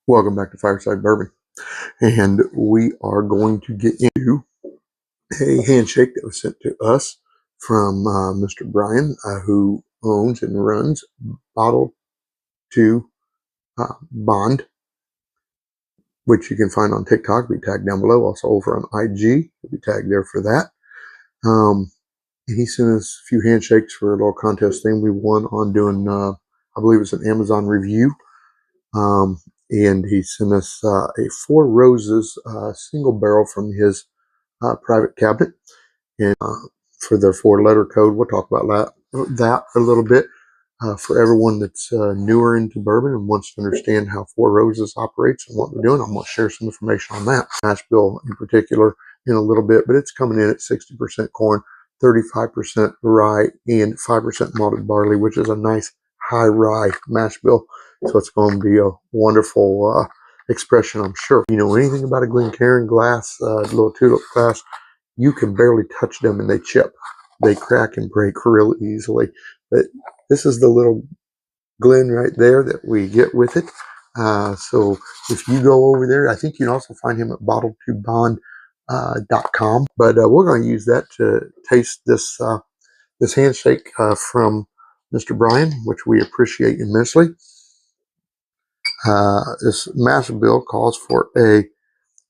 Welcome back to Fireside Bourbon, and we are going to get into a handshake that was sent to us from Mr. Brian, who owns and runs Bottle to Bond, which you can find on TikTok. Be tagged down below. Also over on IG, will be tagged there for that. And he sent us a few handshakes for a little contest thing we won on doing. I believe it's an Amazon review. And he sent us a Four Roses single barrel from his private cabinet, and for their 4-letter code. We'll talk about that a little bit for everyone that's newer into bourbon and wants to understand how Four Roses operates and what they're doing. I'm going to share some information on that mash bill in particular in a little bit, but it's coming in at 60% corn, 35% rye, and 5% malted barley, which is a nice high rye mash bill. So it's going to be a wonderful expression, I'm sure. If you know anything about a Glencairn glass, little tulip glass, you can barely touch them and they chip. They crack and break real easily. But this is the little Glen right there that we get with it. So if you go over there, I think you can also find him at bottletobond.com. But we're going to use that to taste this this handshake from Mr. Brian, which we appreciate immensely. This mash bill calls for a,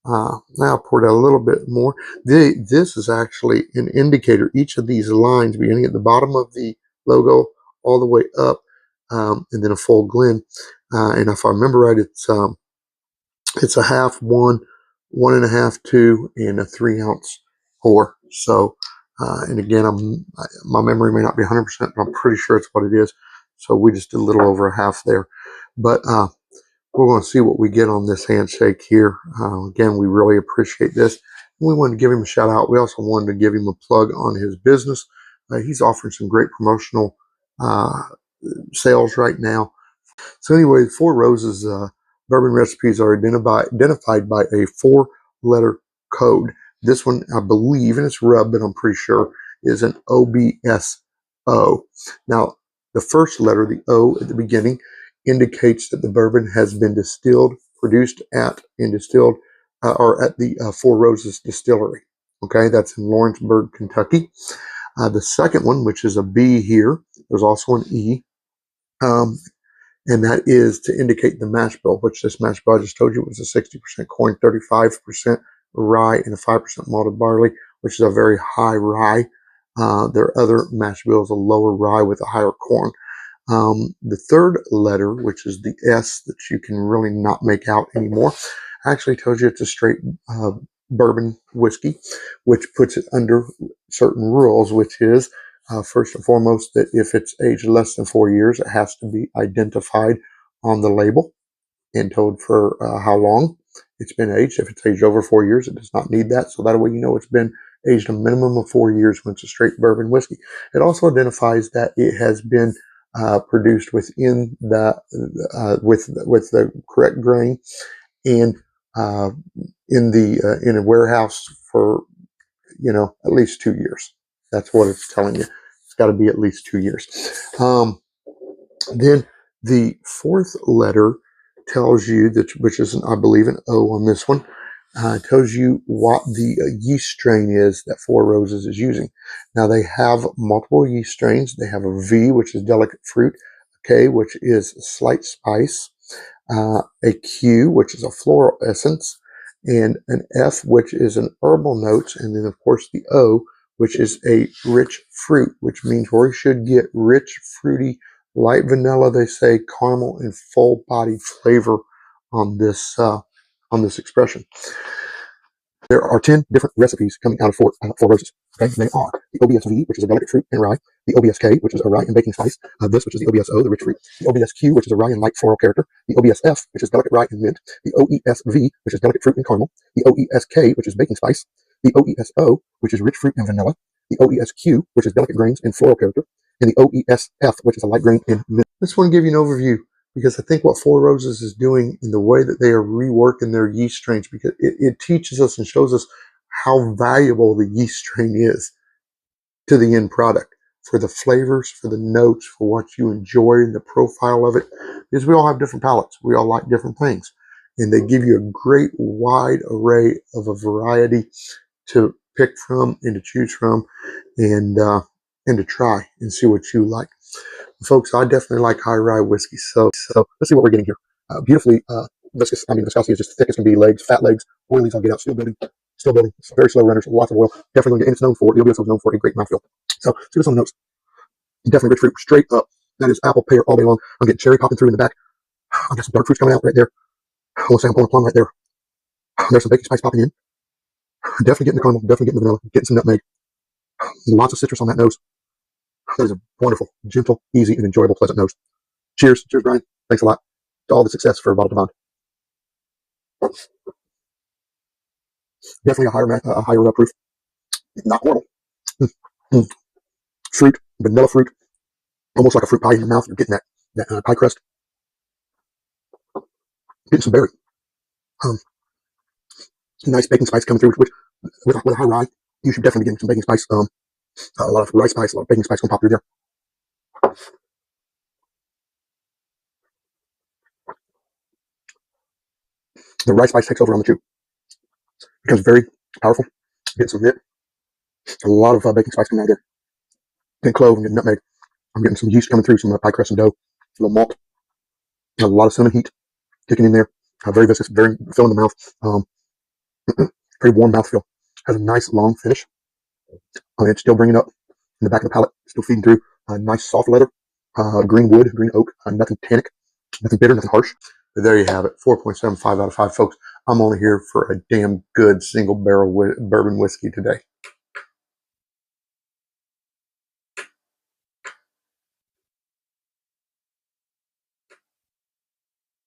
now I'll pour it out a little bit more. This is actually an indicator. Each of these lines, beginning at the bottom of the logo all the way up, and then a full Glen. And if I remember right, it's a half, 1, 1.5, 2, and a 3-ounce pour. So, and again, my memory may not be 100%, but I'm pretty sure it's what it is. So we just did a little over a half there. But we're going to see what we get on this handshake here. Again, we really appreciate this. We wanted to give him a shout out. We also wanted to give him a plug on his business. He's offering some great promotional sales right now. So anyway, Four Roses bourbon recipes are identified by a 4-letter code. This one, I believe, and it's rubbed, but I'm pretty sure, is an OBSO. Now, the first letter, the O at the beginning, indicates that the bourbon has been distilled, produced at, and distilled, or at the Four Roses Distillery. Okay, that's in Lawrenceburg, Kentucky. The second one, which is a B here, there's also an E, and that is to indicate the mash bill, which this mash bill I just told you was a 60% corn, 35% rye, and a 5% malted barley, which is a very high rye. There are other mash bills, a lower rye with a higher corn. The third letter, which is the S that you can really not make out anymore, actually tells you it's a straight bourbon whiskey, which puts it under certain rules, which is first and foremost that if it's aged less than 4 years, it has to be identified on the label and told for how long it's been aged. If it's aged over 4 years, it does not need that. So that way you know it's been aged a minimum of 4 years when it's a straight bourbon whiskey. It also identifies that it has been produced within the with the correct grain and in a warehouse for at least 2 years. That's what it's telling you. It's got to be at least 2 years. Then the fourth letter tells you that, which is I believe an O on this one, tells you what the yeast strain is that Four Roses is using. Now they have multiple yeast strains. They have a V, which is delicate fruit, a K, which is slight spice, a Q, which is a floral essence, and an F, which is an herbal notes, and then of course the O, which is a rich fruit, which means we should get rich, fruity, light vanilla, they say, caramel, and full-bodied flavor on this expression. There are 10 different recipes coming out of Four Roses. Okay, they are the OBSV, which is a delicate fruit and rye; the OBSK, which is a rye and baking spice; this, which is the OBSO, the rich fruit; the OBSQ, which is a rye and light floral character; the OBSF, which is delicate rye and mint; the OESV, which is delicate fruit and caramel; the OESK, which is baking spice; the OESO, which is rich fruit and vanilla; the OESQ, which is delicate grains and floral character; and the OESF, which is a light grain and mint. I just want to give you an overview, because I think what Four Roses is doing in the way that they are reworking their yeast strains, because it teaches us and shows us how valuable the yeast strain is to the end product, for the flavors, for the notes, for what you enjoy and the profile of it, because we all have different palates. We all like different things. and they give you a great wide array of a variety to pick from and to choose from, and to try and see what you like. Folks, I definitely like high rye whiskey. So let's see what we're getting here. Beautifully viscous. I mean, viscosity is just thick as can be. Legs, fat legs, oilies on get out. Still building. Still building. It's very slow runners. Lots of oil. Definitely, and it's known for. The OBSO is known for a great mouthfeel. So see what's on the notes. Definitely rich fruit, straight up. That is apple, pear all day long. I'm getting cherry popping through in the back. I got some dark fruits coming out right there. Let's say I'm pulling a plum right there. There's some baking spice popping in. Definitely getting the caramel. Definitely getting the vanilla. Getting some nutmeg. Lots of citrus on that nose. That is a wonderful, gentle, easy, and enjoyable, pleasant nose. Cheers. Cheers, Brian. Thanks a lot. To all the success for Bottle Devon. Definitely a higher proof. Not horrible. Fruit, vanilla fruit, almost like a fruit pie in your mouth. You're getting that pie crust. Getting some berry. Nice baking spice coming through, which with a high rye, you should definitely be getting some baking spice. A lot of rice spice, a lot of baking spice going to pop through there. The rice spice takes over on the chew. Becomes very powerful. Getting some mint. A lot of baking spice coming out of there. Getting clove and getting nutmeg. I'm getting some yeast coming through, some pie crust and dough. A little malt. A lot of cinnamon heat kicking in there. Very viscous, very filling the mouth. Very warm mouthfeel. Has a nice long finish. It's still bringing up in the back of the palate. Still feeding through. Nice soft leather. Green wood, green oak. Nothing tannic. Nothing bitter, nothing harsh. But there you have it. 4.75 out of 5, folks. I'm only here for a damn good single barrel bourbon whiskey today.